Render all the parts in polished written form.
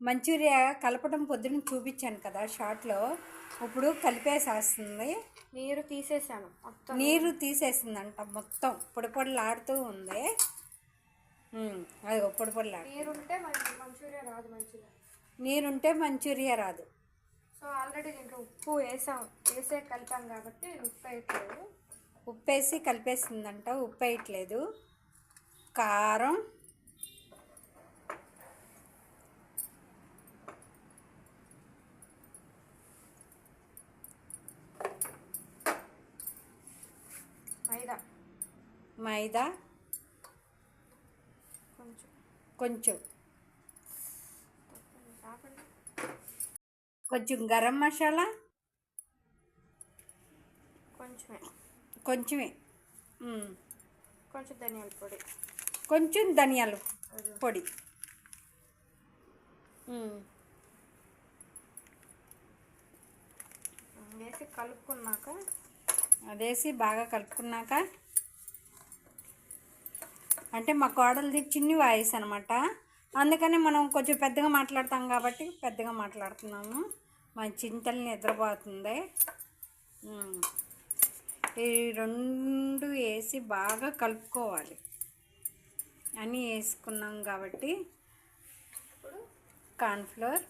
Manchuria కలపడం పొద్దున్న చూపించాను కదా షార్ట్లో. ఇప్పుడు కలిపేసేస్తుంది. నీరు తీసేసాను మొత్తం. నీరు తీసేసిందంట మొత్తం. పొడిపొడిలాడుతూ ఉంది. అది పొడిపొడిలాడు. నీరుంటే మంచూరియా రాదు. నీరుంటే మంచూరియా రాదు. సో ఆల్రెడీ దీంట్లో ఉప్పు వేసే కలిపాం కాబట్టి ఉప్పు వేయట్లేదు. ఉప్పు వేసి కలిపేసిందంట. ఉప్పు వేయట్లేదు. కారం, మైదా కొంచెం గరం మసాలా కొంచెమే కొంచెం ధనియాల పొడి వేసి కలుపుకున్నాక, అదేసి బాగా కలుపుకున్నాక, అంటే మా కోడలిది చిన్ని వాయిస్ అనమాట. అందుకని మనం కొంచెం పెద్దగా మాట్లాడతాం కాబట్టి పెద్దగా మాట్లాడుతున్నాము. మా చింతల్ని నిద్రపోతుంది. ఈ రెండు వేసి బాగా కలుపుకోవాలి. అన్నీ వేసుకున్నాం కాబట్టి ఇప్పుడు కార్న్ఫ్లోర్,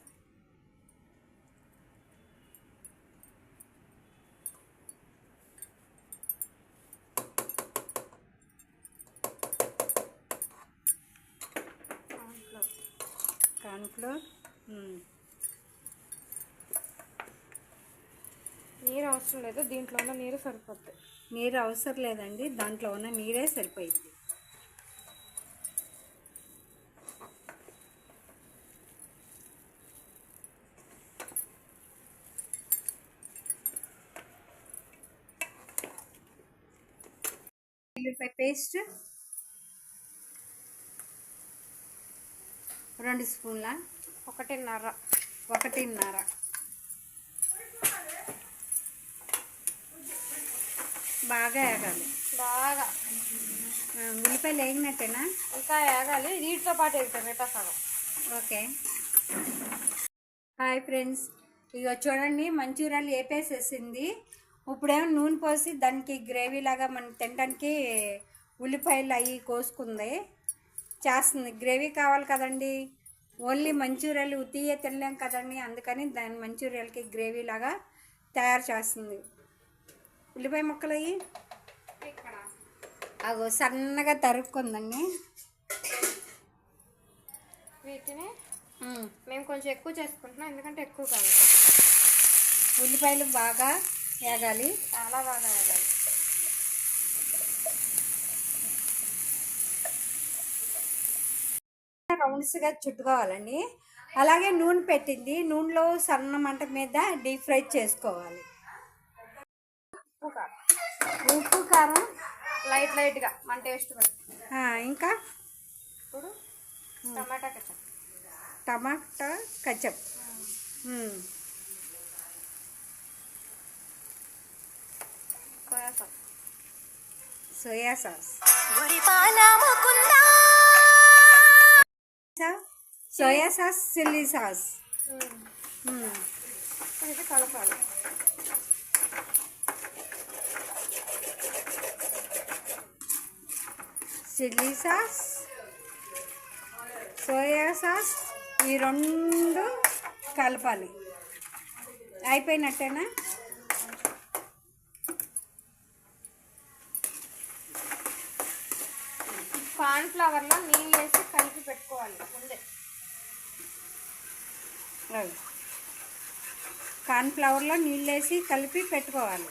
నీరు అవసరం లేదు. దీంట్లో ఉన్న నీరు సరిపోద్ది. నీరు అవసరం లేదండి, దాంట్లో ఉన్న నీరే సరిపోయింది. ఉల్లిపాయ పేస్ట్ 2 స్పూన్ల, 1.5 బాగా వేగాలి. ఉల్లిపాయలు వేగినట్టేనా? ఇంకా వేగాలి. వీటితో పాటు వేగుతాయి మిగతా సగం. ఓకే. హాయ్ ఫ్రెండ్స్, ఇక చూడండి మంచూరియాలు వేపేసేసింది. ఇప్పుడేమో నూనె పోసి దానికి గ్రేవీ లాగా మనం తినడానికి ఉల్లిపాయలు అవి కోసుకుంది చేస్తుంది. గ్రేవీ కావాలి కదండి, ఓన్లీ మంచూరియాలు ఉత్తియే తినలేం కదండి. అందుకని దాని మంచూరియాలకి గ్రేవీ లాగా తయారు చేస్తుంది. ఉల్లిపాయ ముక్కలు అవి అగో సన్నగా తరుక్కుందండి. వీటిని మేము కొంచెం ఎక్కువ చేసుకుంటున్నాం, ఎందుకంటే ఎక్కువ కాదు. ఉల్లిపాయలు బాగా వేగాలి, చాలా బాగా వేగాలి. రౌండ్స్గా చుట్టుకోవాలండి. అలాగే నూనె పెట్టింది, నూనెలో సన్న మంట మీద డీప్ ఫ్రై చేసుకోవాలి. ఉప్పు కారం లైట్గా మన టేస్ట్. ఇంకా ఇప్పుడు tomato ketchup, soya sauce, chilli sauce కలపాలి. చిల్లీ సాస్, సోయా సాస్, ఈ రెండు కలపాలి. అయిపోయినట్టేనా? కార్న్ఫ్లవర్లో నీళ్ళు వేసి కలిపి పెట్టుకోవాలి ముందే. కార్న్ఫ్లవర్లో నీళ్ళు వేసి కలిపి పెట్టుకోవాలి.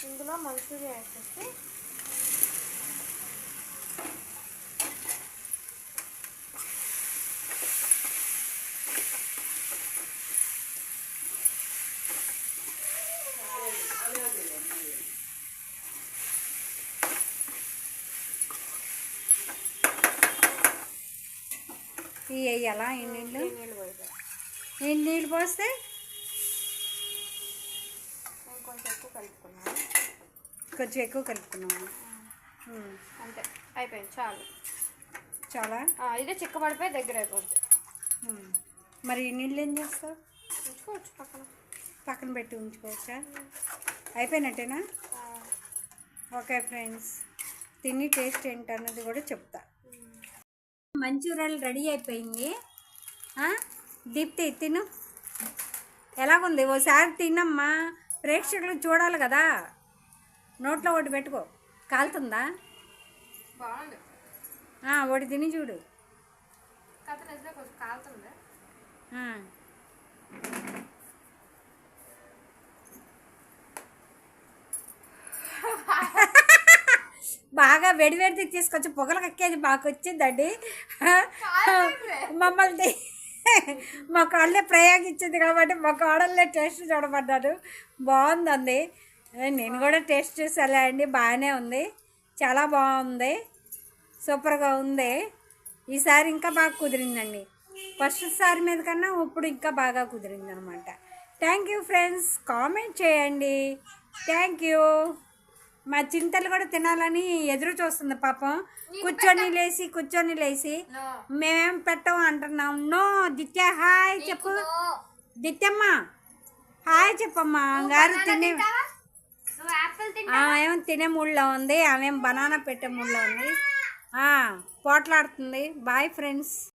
ఇందులో మంచూరియా వేసేసి వేయాలా? ఈ నీళ్ళు పోస్తే కొంచెం ఎక్కువ కలుపుకున్నాము. అంతే, అయిపోయింది, చాలు. చాలా ఇదే చిక్కబడిపోయి దగ్గర అయిపోద్ది. మరి ఈ నీళ్ళు ఏం చేస్తావు? ఉంచుకోవచ్చు పక్కన. పక్కన పెట్టి ఉంచుకోవచ్చా? అయిపోయినట్టేనా? ఓకే ఫ్రెండ్స్, తిని టేస్ట్ ఏంటన్నది కూడా చెప్తా. మంచూరియాలు రెడీ అయిపోయింది. దీప్తి తిను, ఎలాగుంది ఓసారి తినమ్మా, ప్రేక్షకులు చూడాలి కదా. నోట్లో ఒకటి పెట్టుకో, కాలుతుందా? బాగుంది. ఒకటి తిని చూడు. కథ నిజంగా కొంచెం కాలుతుంది. బాగా వేడివేడిది తీసుకొచ్చి పొగలు కక్కేది బాగా వచ్చిందండి. మమ్మల్ని మా కాళ్ళే ప్రయోగించింది కాబట్టి మా కాడల్లే టేస్ట్ చూడబడ్డాను. బాగుందండి. నేను కూడా టేస్ట్ చూసాలే అండి, బాగానే ఉంది, చాలా బాగుంది, సూపర్గా ఉంది. ఈసారి ఇంకా బాగా కుదిరిందండి. ఫస్ట్ సారి మీద కన్నా ఇప్పుడు ఇంకా బాగా కుదిరింది అనమాట. థ్యాంక్ యూ ఫ్రెండ్స్, కామెంట్ చేయండి. Thank you. మా చింతలు కూడా తినాలని ఎదురు చూస్తుంది పాపం. కూర్చొని లేసి మేమేం పెట్టం అంటున్నాం. నో దిత్య హాయ్ చెప్పు. దిత్యమ్మ హాయ్ చెప్పమ్మా. గారు తినే ఆమె తినే మూడ్లో ఉంది, ఆమె బనానా పెట్టే మూడ్లో ఉంది, పోట్లాడుతుంది. Bye friends.